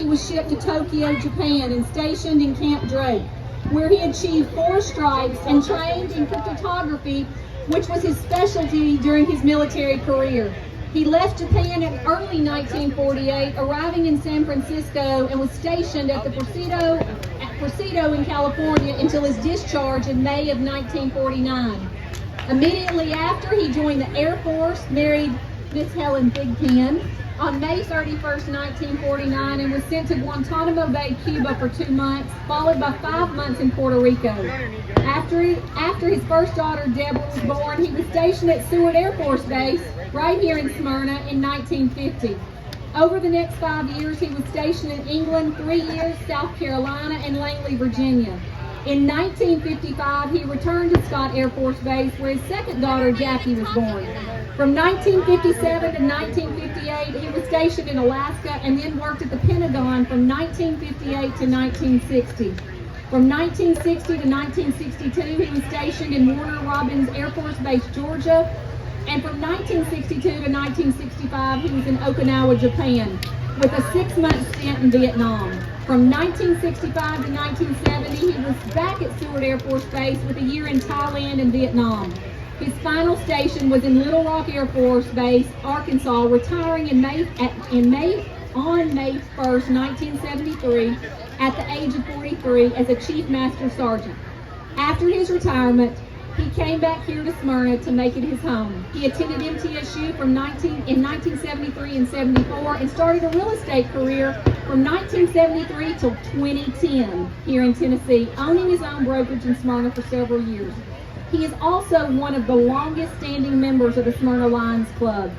he was shipped to Tokyo, Japan, and stationed in Camp Drake, where he achieved 4 stripes and trained in cryptography, which was his specialty during his military career. He left Japan in early 1948, arriving in San Francisco, and was stationed at the Presidio in California until his discharge in May of 1949. Immediately after, he joined the Air Force, married Miss Helen Thigpen on May 31st, 1949, and was sent to Guantanamo Bay, Cuba for 2 months, followed by 5 months in Puerto Rico. After his first daughter, Deborah, was born, he was stationed at Seward Air Force Base, right here in Smyrna, in 1950. Over the next 5 years, he was stationed in England, 3 years, South Carolina, and Langley, Virginia. In 1955, he returned to Scott Air Force Base, where his second daughter, Jackie, was born. From 1957 to 1958, he was stationed in Alaska and then worked at the Pentagon from 1958 to 1960. From 1960 to 1962, he was stationed in Warner Robins Air Force Base, Georgia. And from 1962 to 1965, he was in Okinawa, Japan, with a 6-month stint in Vietnam. From 1965 to 1970, he was back at Seward Air Force Base with a year in Thailand and Vietnam. His final station was in Little Rock Air Force Base, Arkansas, retiring on May 1st, 1973, at the age of 43 as a Chief Master Sergeant. After his retirement, he came back here to Smyrna to make it his home. He attended MTSU in 1973 and 74 and started a real estate career from 1973 till 2010 here in Tennessee, owning his own brokerage in Smyrna for several years. He is also one of the longest standing members of the Smyrna Lions Club.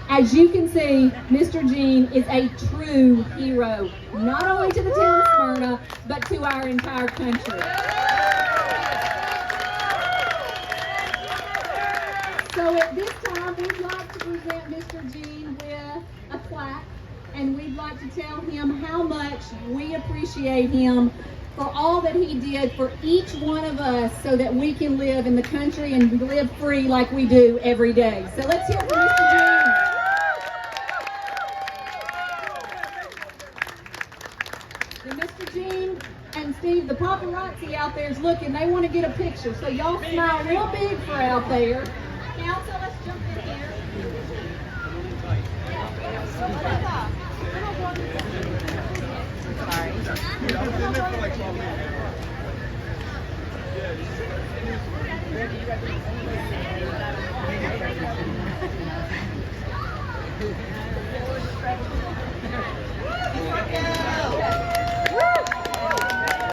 As you can see, Mr. Gene is a true hero, not only to the town of Smyrna, but to our entire country. So at this time, we'd like to present Mr. Gene with a plaque, and we'd like to tell him how much we appreciate him for all that he did for each one of us so that we can live in the country and live free like we do every day. So let's hear from Mr. Gene. And Mr. Gene and Steve, the paparazzi out there is looking. They want to get a picture. So y'all smile real big for out there. Council, let's jump in here.